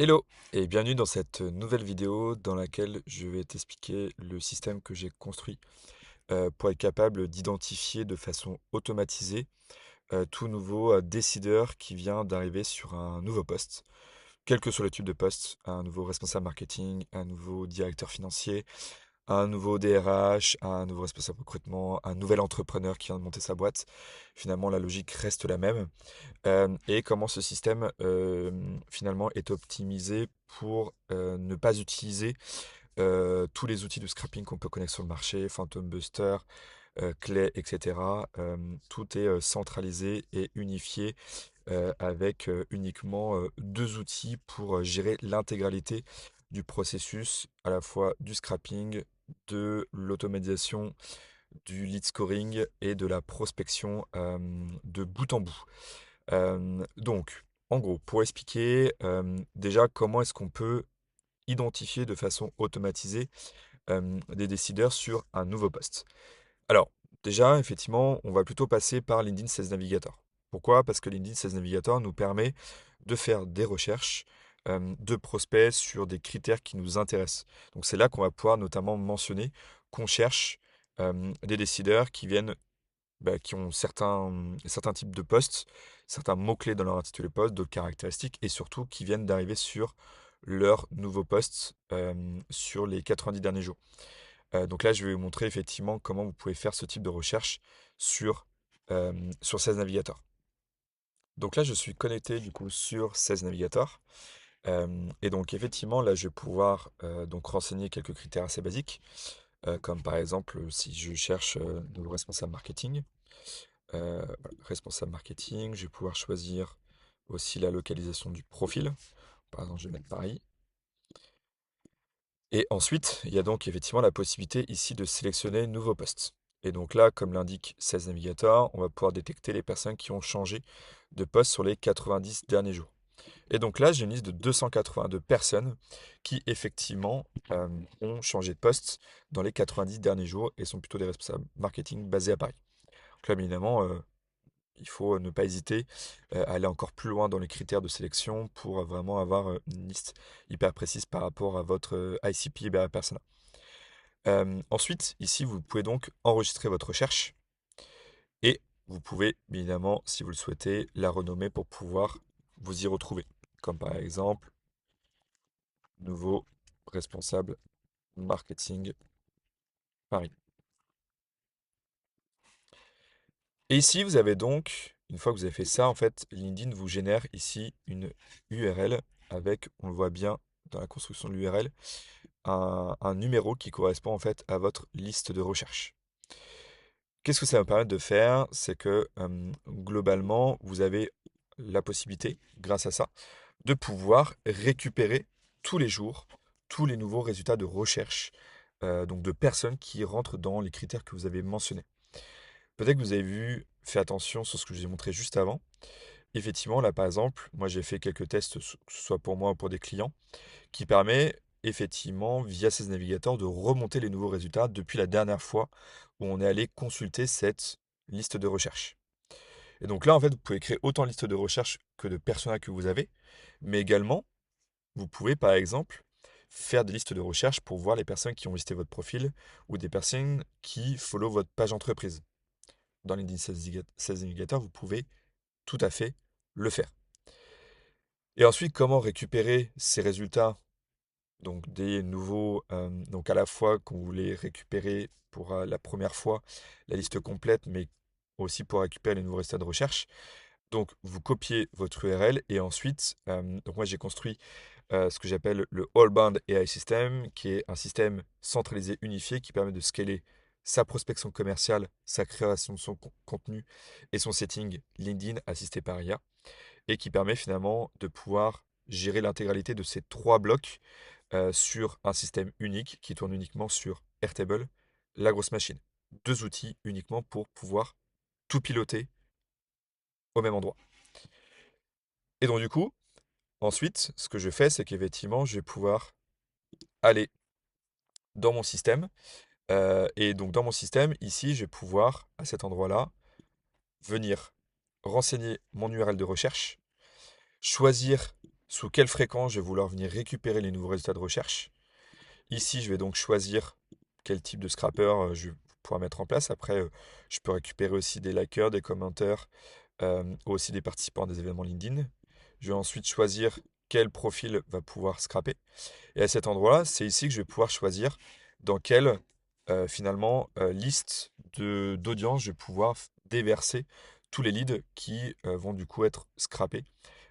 Hello et bienvenue dans cette nouvelle vidéo dans laquelle je vais t'expliquer le système que j'ai construit pour être capable d'identifier de façon automatisée tout nouveau décideur qui vient d'arriver sur un nouveau poste, quel que soit le type de poste, un nouveau responsable marketing, un nouveau directeur financier, un nouveau DRH, un nouveau responsable recrutement, un nouvel entrepreneur qui vient de monter sa boîte. Finalement, la logique reste la même. Et comment ce système, finalement est optimisé pour, ne pas utiliser, tous les outils de scrapping qu'on peut connaître sur le marché, Phantom Buster, Clay et cetera. Tout est, centralisé et unifié, avec, uniquement, 2 outils pour, gérer l'intégralité du processus, à la fois du scrapping, de l'automatisation, du lead scoring et de la prospection, de bout en bout. Donc, en gros, pour expliquer, déjà comment est-ce qu'on peut identifier de façon automatisée, des décideurs sur un nouveau poste. Alors, déjà, effectivement, on va plutôt passer par LinkedIn Sales Navigator. Pourquoi? Parce que LinkedIn Sales Navigator nous permet de faire des recherches, de prospects sur des critères qui nous intéressent. Donc c'est là qu'on va pouvoir notamment mentionner qu'on cherche, des décideurs qui viennent qui ont certains types de postes, certains mots-clés dans leur intitulé poste, d'autres caractéristiques, et surtout qui viennent d'arriver sur leur nouveau poste sur les 90 derniers jours. Donc là, je vais vous montrer effectivement comment vous pouvez faire ce type de recherche sur 16 Navigator. Donc là, je suis connecté du coup sur 16 Navigator. Et donc effectivement, là, je vais pouvoir donc renseigner quelques critères assez basiques, comme par exemple si je cherche nouveau responsable marketing. Voilà, responsable marketing, je vais pouvoir choisir aussi la localisation du profil. Par exemple, je vais mettre Paris. Et ensuite, il y a donc effectivement la possibilité ici de sélectionner nouveau poste. Et donc là, comme l'indique 16 Navigator, on va pouvoir détecter les personnes qui ont changé de poste sur les 90 derniers jours. Et donc là, j'ai une liste de 282 personnes qui effectivement ont changé de poste dans les 90 derniers jours et sont plutôt des responsables marketing basés à Paris. Donc là, bien évidemment, il faut ne pas hésiter à aller encore plus loin dans les critères de sélection pour vraiment avoir une liste hyper précise par rapport à votre ICP et à persona. Ensuite, ici, vous pouvez donc enregistrer votre recherche et vous pouvez, bien évidemment, si vous le souhaitez, la renommer pour pouvoir vous y retrouver. Comme par exemple, nouveau responsable marketing Paris. Et ici, vous avez donc, une fois que vous avez fait ça, en fait, LinkedIn vous génère ici une URL avec, on le voit bien dans la construction de l'URL, un numéro qui correspond en fait à votre liste de recherche. Qu'est-ce que ça va me permettre de faire? C'est que globalement, vous avez la possibilité, grâce à ça, de pouvoir récupérer tous les jours tous les nouveaux résultats de recherche, donc de personnes qui rentrent dans les critères que vous avez mentionnés. Peut-être que vous avez vu, fait attention sur ce que je vous ai montré juste avant. Effectivement, là par exemple, moi j'ai fait quelques tests, que ce soit pour moi ou pour des clients, qui permet effectivement, via ces navigateurs, de remonter les nouveaux résultats depuis la dernière fois où on est allé consulter cette liste de recherche. Et donc là, en fait, vous pouvez créer autant de listes de recherche que de personas que vous avez, mais également, vous pouvez par exemple faire des listes de recherche pour voir les personnes qui ont visité votre profil ou des personnes qui follow votre page entreprise. Dans LinkedIn Sales Navigator, vous pouvez tout à fait le faire. Et ensuite, comment récupérer ces résultats, donc des nouveaux, donc à la fois quand vous voulez récupérer pour la première fois la liste complète, mais aussi pour récupérer les nouveaux résultats de recherche. Donc vous copiez votre URL et ensuite, donc moi j'ai construit ce que j'appelle le All-Bound AI System, qui est un système centralisé unifié qui permet de scaler sa prospection commerciale, sa création de son contenu et son setting LinkedIn assisté par IA, et qui permet finalement de pouvoir gérer l'intégralité de ces 3 blocs sur un système unique qui tourne uniquement sur Airtable, la grosse machine. 2 outils uniquement pour pouvoir tout piloter au même endroit. Et donc du coup, ensuite, ce que je fais, c'est qu'effectivement, je vais pouvoir aller dans mon système. Et donc dans mon système, ici, je vais pouvoir, à cet endroit-là, venir renseigner mon URL de recherche, choisir sous quelle fréquence je vais vouloir venir récupérer les nouveaux résultats de recherche. Ici, je vais donc choisir quel type de scrapper je vais pouvoir mettre en place. Après, je peux récupérer aussi des likers, des commenteurs, ou aussi des participants à des événements LinkedIn. Je vais ensuite choisir quel profil va pouvoir scraper. Et à cet endroit-là, c'est ici que je vais pouvoir choisir dans quelle finalement liste d'audience je vais pouvoir déverser tous les leads qui vont du coup être scrappés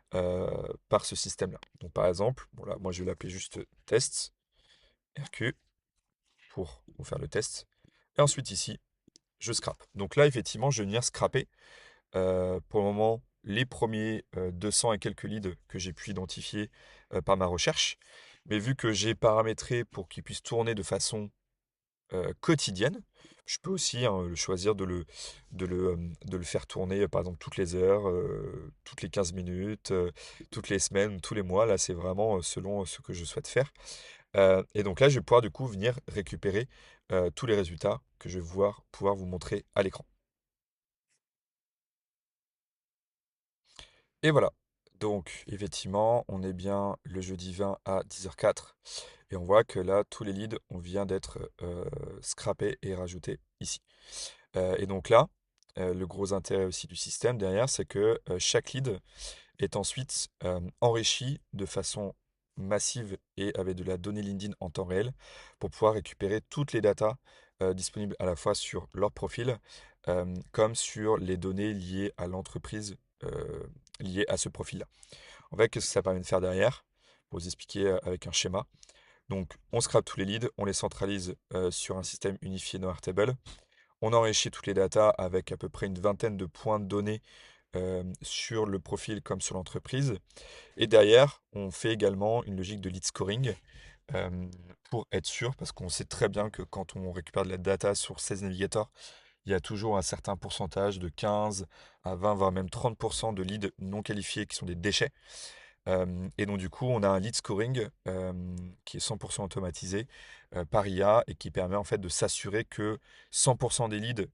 par ce système-là. Donc par exemple, bon là, moi je vais l'appeler juste test RQ pour vous faire le test. Et ensuite ici, je scrape. Donc là, effectivement, je vais venir scraper pour le moment les premiers 200 et quelques leads que j'ai pu identifier par ma recherche. Mais vu que j'ai paramétré pour qu'ils puissent tourner de façon quotidienne, je peux aussi hein, le choisir de le faire tourner par exemple toutes les heures, toutes les 15 minutes, toutes les semaines, tous les mois. Là, c'est vraiment selon ce que je souhaite faire. Et donc là, je vais pouvoir du coup venir récupérer tous les résultats que je vais pouvoir vous montrer à l'écran. Et voilà. Donc, effectivement, on est bien le jeudi 20 à 10h04. Et on voit que là, tous les leads, on vient d'être scrappés et rajoutés ici. Et donc là, le gros intérêt aussi du système derrière, c'est que chaque lead est ensuite enrichi de façon massive et avec de la donnée LinkedIn en temps réel pour pouvoir récupérer toutes les datas disponibles à la fois sur leur profil comme sur les données liées à l'entreprise liées à ce profil-là. En fait, qu'est-ce que ça permet de faire derrière? Pour vous expliquer avec un schéma. Donc, on scrape tous les leads, on les centralise sur un système unifié dans Airtable. On enrichit toutes les datas avec à peu près une vingtaine de points de données sur le profil comme sur l'entreprise. Et derrière, on fait également une logique de lead scoring euh, pour être sûr, parce qu'on sait très bien que quand on récupère de la data sur 16 navigateurs, il y a toujours un certain pourcentage de 15 à 20, voire même 30% de leads non qualifiés qui sont des déchets. Et donc du coup, on a un lead scoring qui est 100% automatisé par IA et qui permet en fait de s'assurer que 100% des leads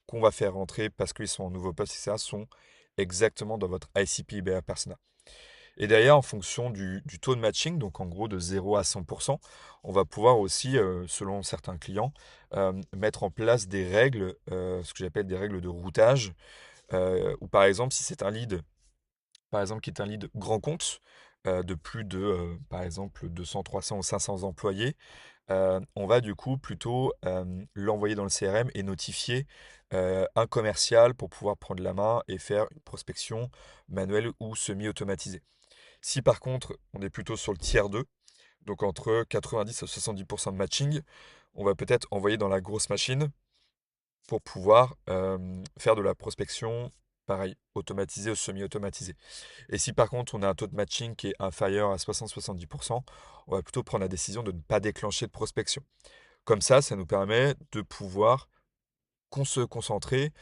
qu'on va faire rentrer parce qu'ils sont en nouveau poste, etc., sont exactement dans votre ICP IBA Persona. Et derrière, en fonction du taux de matching, donc en gros de 0 à 100%, on va pouvoir aussi, selon certains clients, mettre en place des règles, ce que j'appelle des règles de routage, ou par exemple, si c'est un lead par exemple, qui est un lead grand compte de plus de, par exemple, 200, 300 ou 500 employés, on va du coup plutôt l'envoyer dans le CRM et notifier un commercial pour pouvoir prendre la main et faire une prospection manuelle ou semi-automatisée. Si par contre, on est plutôt sur le tiers 2, donc entre 90 et 70% de matching, on va peut-être envoyer dans la grosse machine pour pouvoir faire de la prospection, pareil, automatisée ou semi-automatisée. Et si par contre on a un taux de matching qui est inférieur à 60-70%, on va plutôt prendre la décision de ne pas déclencher de prospection. Comme ça nous permet de pouvoir se concentrer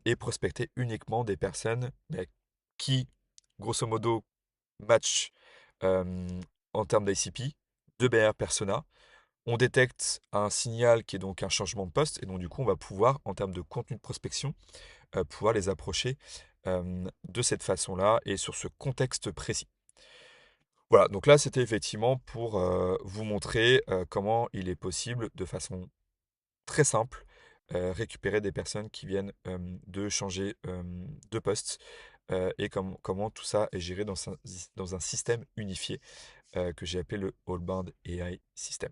et prospecter uniquement des personnes qui, grosso modo, matchent euh, en termes d'ICP, de BR persona. On détecte un signal qui est donc un changement de poste, et donc du coup on va pouvoir, en termes de contenu de prospection, pouvoir les approcher de cette façon-là et sur ce contexte précis. Voilà, donc là c'était effectivement pour vous montrer comment il est possible de façon très simple récupérer des personnes qui viennent de changer de poste et comment tout ça est géré dans un système unifié que j'ai appelé le Allbound AI System.